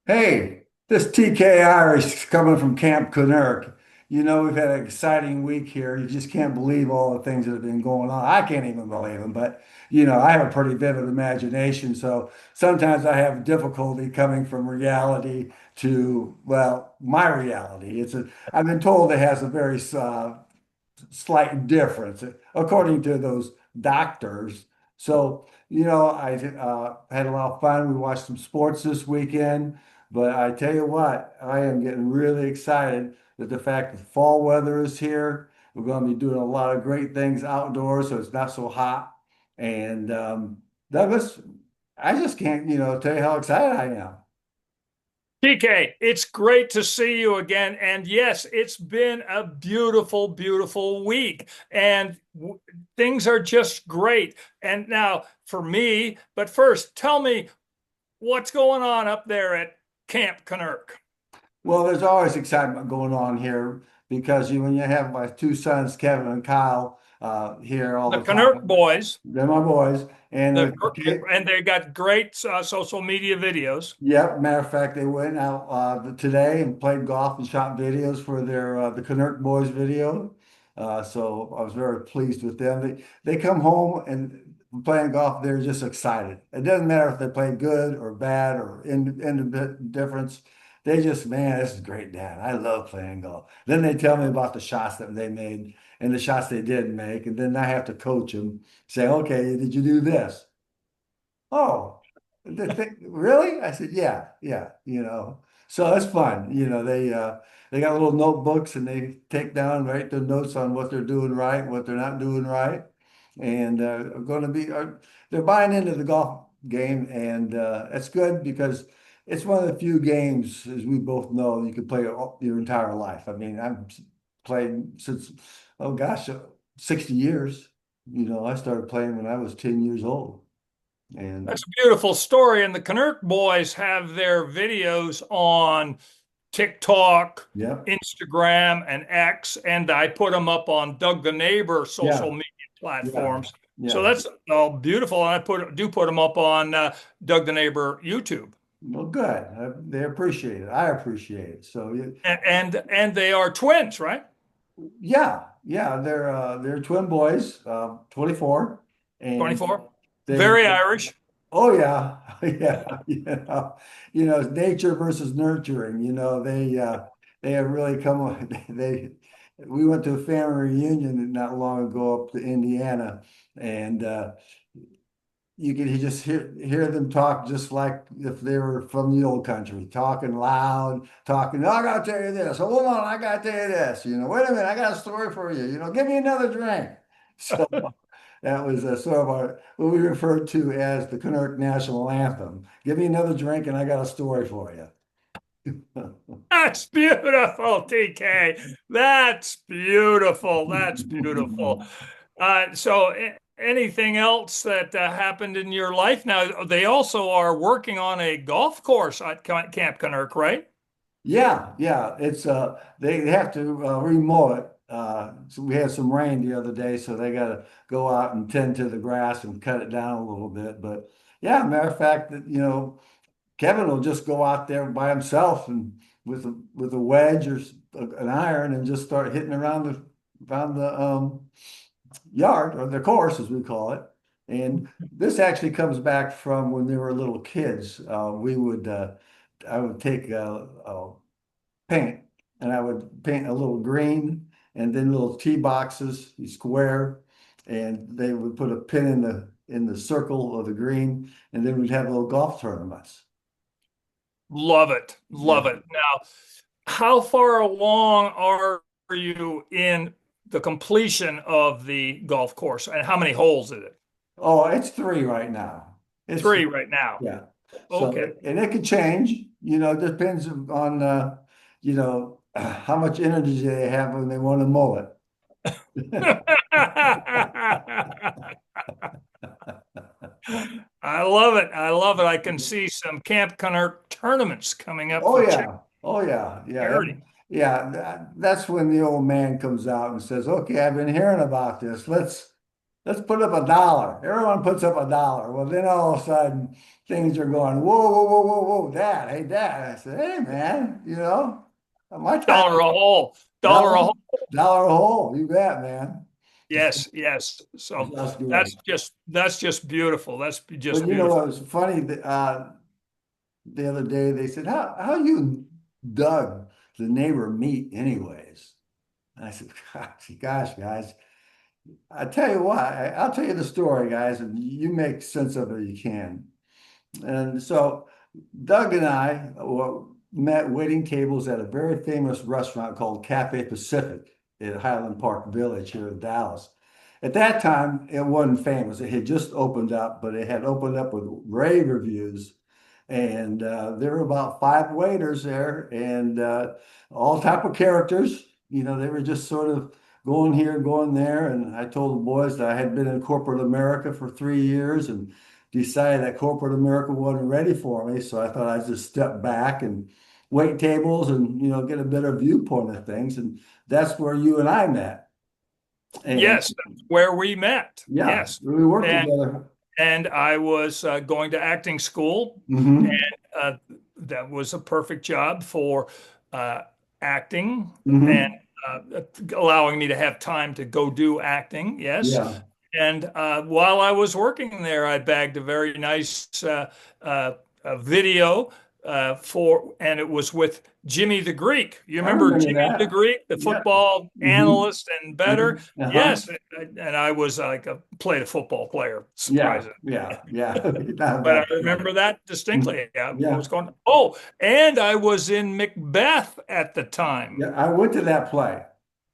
Hey, this TK Irish coming from Camp Kennerk. We've had an exciting week here. You just can't believe all the things that have been going on. I can't even believe them, but I have a pretty vivid imagination. So sometimes I have difficulty coming from reality to, well, my reality. I've been told it has a very slight difference according to those doctors. So, I had a lot of fun. We watched some sports this weekend, but I tell you what, I am getting really excited that the fact that fall weather is here. We're going to be doing a lot of great things outdoors, so it's not so hot. And Douglas, I just can't, tell you how excited I am. TK, it's great to see you again. And yes, it's been a beautiful, beautiful week. And things are just great. And now for me, but first, tell me what's going on up there at Camp Kennerk. Well, there's always excitement going on here because when you have my two sons, Kevin and Kyle, here all The the Kennerk time. boys, They're my boys, and and they got great social media videos. yep. Matter of fact, they went out today and played golf and shot videos for their the Kennerk boys video. So I was very pleased with them. They come home and playing golf, they're just excited. It doesn't matter if they play good or bad or indifference. They just, man, this is great, Dad. I love playing golf. Then they tell me about the shots that they made and the shots they didn't make, and then I have to coach them, say, okay, did you do this? Oh, really? I said, yeah, yeah, So it's fun. They got little notebooks and they take down, write their notes on what they're doing right, what they're not doing right. And are going to be they're buying into the golf game, and it's good because it's one of the few games, as we both know, you can play your entire life. I mean, I've played since, oh gosh, 60 years. I started playing when I was 10 years old. And That's a beautiful story. And the Kennerk boys have their videos on TikTok, yeah, Instagram, and X, and I put them up on Doug the Neighbor social yeah, media yeah, platforms. So yeah. that's all beautiful, and I put them up on Doug the Neighbor YouTube, Well, good. They appreciate it. I appreciate it. So and they are twins, right? yeah, yeah. They're twin boys, 24, and 24, they very Irish. oh yeah, yeah. It's nature versus nurturing. They have really come. They we went to a family reunion not long ago up to Indiana, and you can just hear them talk just like if they were from the old country, talking loud, talking. "Oh, I gotta tell you this. Hold on, I gotta tell you this. Wait a minute, I got a story for you. Give me another drink." So that was sort of what we referred to as the Kennerk national anthem. Give me another drink, and I got a story for you. That's beautiful, TK. That's beautiful. That's beautiful. Anything else that happened in your life? Now, they also are working on a golf course at Camp Kennerk, right? Yeah, yeah. It's they have to remow it. So we had some rain the other day, so they got to go out and tend to the grass and cut it down a little bit. But yeah, matter of fact, that Kevin will just go out there by himself and with a wedge or an iron and just start hitting around the yard or the course as we call it. And this actually comes back from when they were little kids. I would take paint, and I would paint a little green and then little tee boxes, square, and they would put a pin in the circle of the green, and then we'd have little golf tournaments. Love it. Yeah. Love it. Now, how far along are you in the completion of the golf course? And how many holes is it? Oh, it's three right now. It's Three right now. yeah. So Okay. and it could change. It depends on how much energy they have when they want to mow it. I love it. I love it. I can see some Camp Cunner tournaments coming up Oh for yeah. Oh yeah. Yeah. charity. Yeah. That's when the old man comes out and says, "Okay, I've been hearing about this. let's put up $1. Everyone puts up $1. Well, then all of a sudden things are going, whoa, whoa, whoa, whoa, whoa, Dad, hey, Dad. I said, hey, man, my time, Dollar a hole, dollar a dollar, hole. dollar a hole. You bet, man. Yes, yes. It's So us good. that's just beautiful. That's But just you know beautiful. what was funny? The other day they said, how you and Doug, the neighbor, meet anyways? And I said, gosh, guys, I tell you what, I'll tell you the story, guys, and you make sense of it if you can. And so Doug and I met waiting tables at a very famous restaurant called Cafe Pacific in Highland Park Village here in Dallas. At that time, it wasn't famous. It had just opened up, but it had opened up with rave reviews. And there were about five waiters there and all type of characters. They were just sort of going here, going there. And I told the boys that I had been in corporate America for 3 years and decided that corporate America wasn't ready for me. So I thought I'd just step back and wait tables and, get a better viewpoint of things. And that's where you and I met. And Yes, that's where we met. yeah, Yes. we worked And together. I was going to acting school, Hmm. and that was a perfect job for uh, acting and Hmm. uh, allowing me to have time to go do acting. Yes. Yeah. And while I was working there, I bagged a very nice video and it was with Jimmy the Greek. You I remember remember Jimmy the that. Greek, the Yeah. football Hmm. analyst and better? Hmm. Uh-huh. Yes, and I was played a football player, Yeah. surprising. Yeah. Yeah. Not But I bad. remember that distinctly. I Yeah. was going, oh, and I was in Macbeth at the time. Yeah. I went to that play.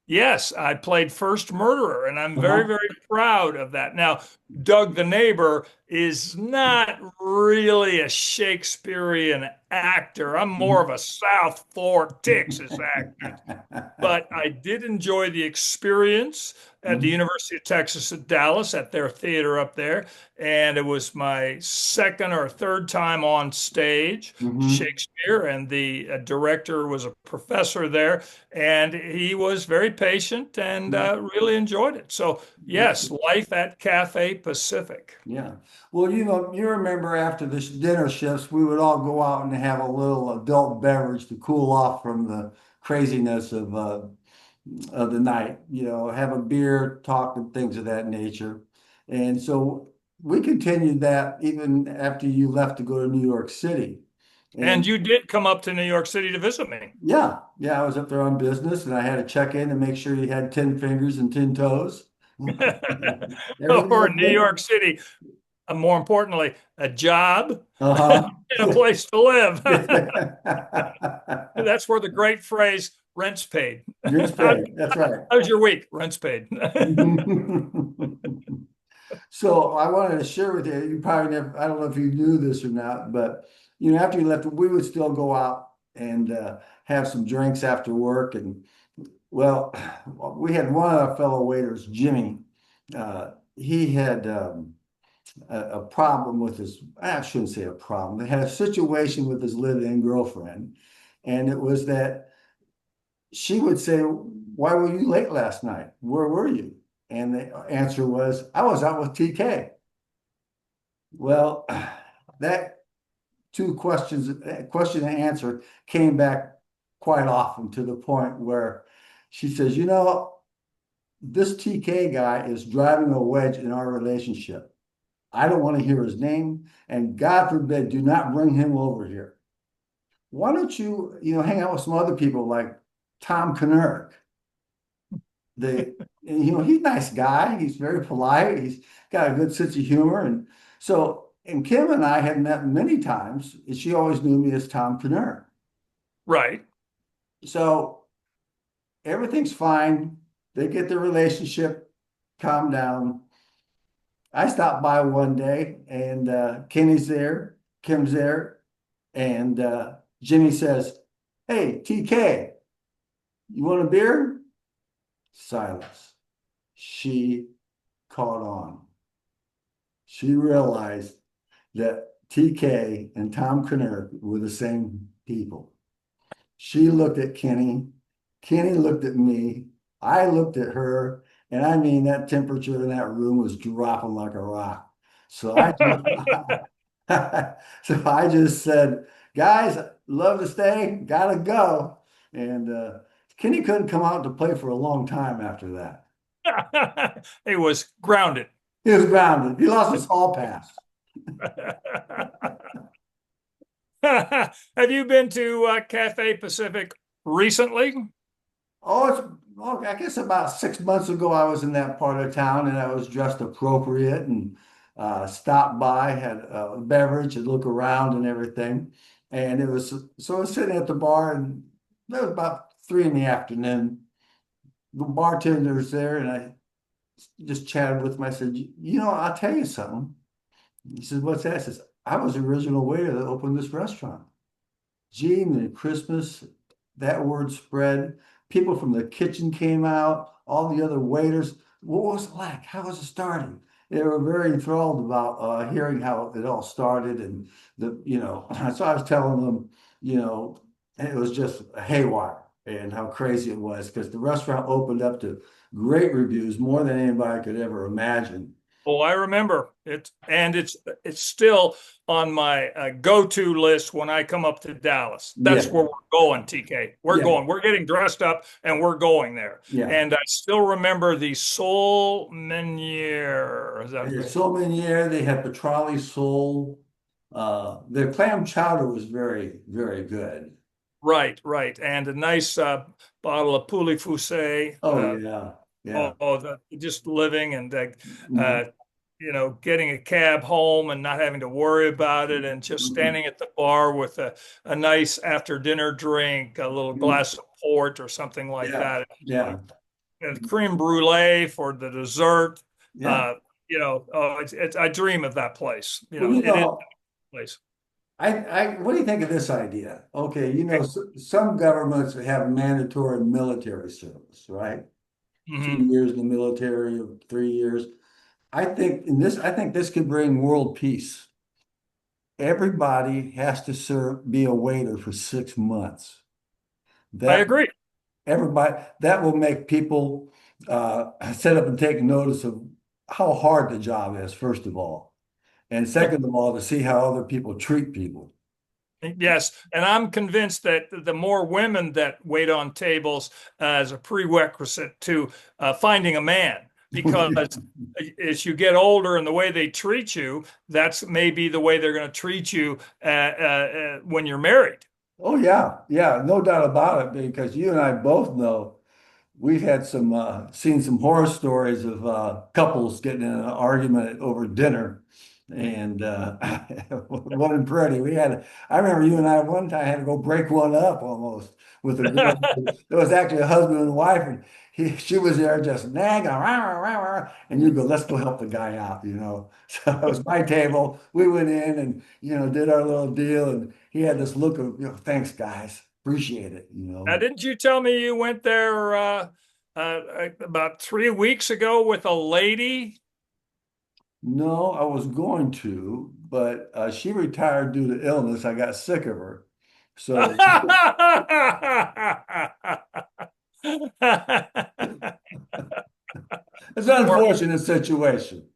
Yes, I played First Murderer, and I'm very, Uh-huh. very proud of that. Now, Doug the neighbor is not really a Shakespearean actor. I'm more of a South Fork, Texas actor, but I did enjoy the experience at the Mhm. University of Texas at Dallas at their theater up there. And it was my second or third time on stage, Mhm. Shakespeare, and the director was a professor there, and he was very patient and really enjoyed it. So, yes, life at Cafe Pacific. Yeah. Well, you remember after the dinner shifts, we would all go out and have a little adult beverage to cool off from the craziness of the night, have a beer, talk, and things of that nature. And so we continued that even after you left to go to New York City. And And you did come up to New York City to visit me. yeah, yeah, I was up there on business and I had to check in and make sure you had 10 fingers and 10 toes. Everything Or New okay? York City, more importantly, a job Uh-huh. and a place to live. You're That's where the great phrase rent's paid. straight. That's right. How's your week? Rent's paid. So I wanted to share with you, you probably never, I don't know if you knew this or not, but after you left, we would still go out and have some drinks after work. And well, we had one of our fellow waiters, Jimmy. He had a problem with his, I shouldn't say a problem, they had a situation with his live-in girlfriend. And it was that she would say, why were you late last night? Where were you? And the answer was, I was out with TK. Well, that two questions, question and answer came back quite often to the point where she says, this TK guy is driving a wedge in our relationship. I don't want to hear his name, and God forbid, do not bring him over here. Why don't you, hang out with some other people like Tom Kennerk? He's a nice guy. He's very polite. He's got a good sense of humor. And Kim and I had met many times, and she always knew me as Tom Kennerk. Right. So everything's fine. They get their relationship calmed down. I stopped by one day and Kenny's there, Kim's there, and Jimmy says, hey, TK, you want a beer? Silence. She caught on. She realized that TK and Tom Kennerk were the same people. She looked at Kenny. Kenny looked at me. I looked at her. And I mean, that temperature in that room was dropping like a rock. So I just, so I just said, guys, love to stay, gotta go. And Kenny couldn't come out to play for a long time after that. It was grounded. He was grounded. He lost his hall pass. Have you been to Cafe Pacific recently? I guess about 6 months ago, I was in that part of town and I was dressed appropriate and stopped by, had a beverage, and look around and everything. And I was sitting at the bar and it was about 3 in the afternoon. The bartender's there and I just chatted with him. I said, you know, I'll tell you something. He says, what's that? I says, I was the original waiter that opened this restaurant. Gee, and Christmas, that word spread. People from the kitchen came out, all the other waiters. What was it like? How was it starting? They were very enthralled about hearing how it all started, and so I was telling them, it was just haywire and how crazy it was because the restaurant opened up to great reviews, more than anybody could ever imagine. Oh, I remember it, and it's still on my go-to list when I come up to Dallas. Yeah, That's where we're going, TK. We're yeah, going. We're getting dressed up, and we're going there. yeah. And I still remember the Soul Meunier. Is that They had so many there. They had Petrali sole. Their clam chowder was very, very good. right? Right, and a nice bottle of Poulet Foussé. Oh yeah, yeah. Just living and Mhm, getting a cab home and not having to worry about it, and just mhm, standing at the bar with a nice after dinner drink, a little mhm. glass of port or something like Yeah, that. yeah, And creme brulee for the dessert. yeah. Uh, I dream of that place. Well, It is a place. what do you think of this idea? Okay, Okay. some governments have mandatory military service, right? Two Mhm. years in the military or 3 years. I think this could bring world peace. Everybody has to be a waiter for 6 months. I That agree. everybody that will make people set up and take notice of how hard the job is, first of all, and second of all, to see how other people treat people. Yes, and I'm convinced that the more women that wait on tables as a prerequisite to finding a man, because as you get older and the way they treat you, that's maybe the way they're going to treat you when you're married. Oh yeah, yeah, no doubt about it, because you and I both know we've had seen some horror stories of couples getting in an argument over dinner, and wasn't pretty. I remember you and I one time had to go break one up almost with a girl. It was actually a husband and wife, and she was there just nagging, rah, rah, rah, and you go, let's go help the guy out. So it was my table. We went in and did our little deal, and he had this look of thanks guys, appreciate it. Didn't you tell me you went there about 3 weeks ago with a lady? No, I was going to, but she retired due to illness. I got sick of her. So it's an or unfortunate situation.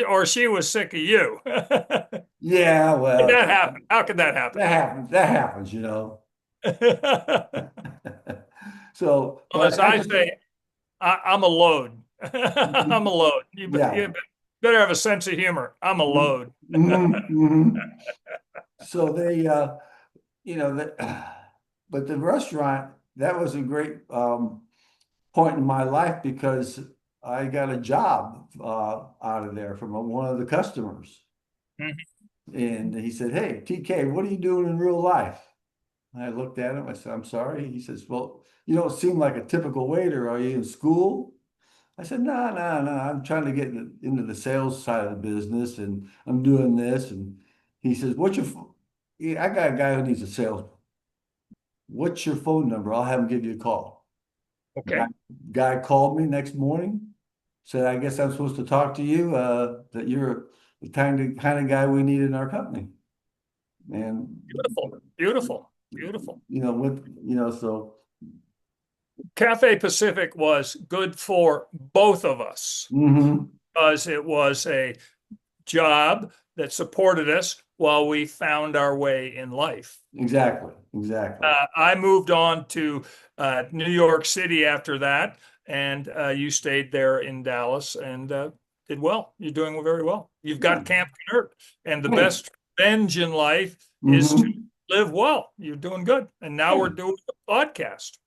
or she was sick of you. Yeah, Did well, that happen? How could that happen? that happens. That happens. So, Well, but as I say, I'm a load. I'm a load. yeah. You better have a sense of humor. I'm a Mhm, load. mhm. So but the restaurant, that was a great point in my life because I got a job out of there from one of the customers. And he said, hey, TK, what are you doing in real life? I looked at him. I said, I'm sorry. He says, well, you don't seem like a typical waiter. Are you in school? I said, no, no, no. I'm trying to get into the sales side of the business and I'm doing this. And he says, Yeah, I got a guy who needs a salesman. What's your phone number? I'll have him give you a call. Guy, Okay. guy called me next morning, said, I guess I'm supposed to talk to you, that you're the kind of guy we need in our company. And Beautiful. Beautiful. Beautiful. with so Cafe Pacific was good for both of us Hmm. because it was a job that supported us while we found our way in life. Exactly. Exactly. I moved on to New York City after that, and you stayed there in Dallas and did well. You're doing very well. You've Yeah. got Camp Kennerk, and the Hey. best revenge in life is to Hmm. live well. You're doing good. And now we're Yeah. doing a podcast.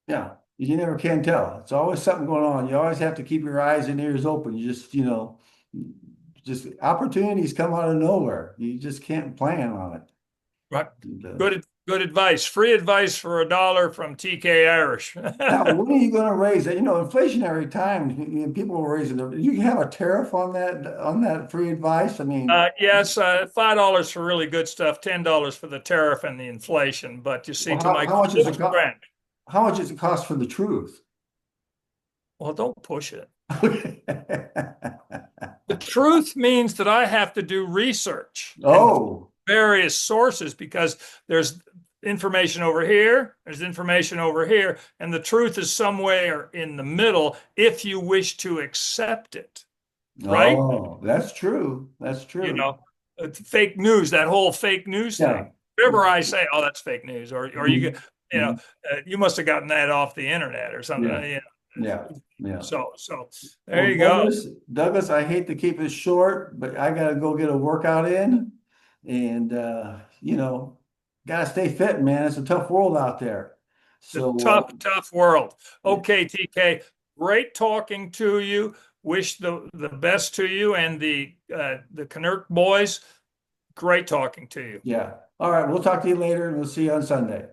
Yeah. You never can tell. It's always something going on. You always have to keep your eyes and ears open. You just, just opportunities come out of nowhere. You just can't plan on it. Right. And, Good advice. Free advice for $1 from TK Irish. now, when are you going to raise that? Inflationary times, people are raising their, you have a tariff on that free advice? I mean, Yes, $5 for really good stuff, $10 for the tariff and the inflation. But you see, well, to my how much does it close cost? friend, How much does it cost for the truth? well, don't push it. The truth means that I have to do research and Oh, various sources because there's information over here, there's information over here, and the truth is somewhere in the middle if you wish to accept it, right? oh, that's true. That's You true. know, fake news, that whole fake news Yeah. thing. Whatever I say, oh, that's fake news, or you, Mhm. you know, Mhm. you must have gotten that off the internet or something. Yeah. Yeah. Yeah. So Well, there you go. Douglas, I hate to keep it short, but I gotta go get a workout in, and gotta stay fit, man. It's a tough world out there. The So, tough world. yeah, Okay, TK, great talking to you. Wish the best to you and the Kennerk boys. Great talking to you. yeah. All right, we'll talk to you later, and we'll see you on Sunday.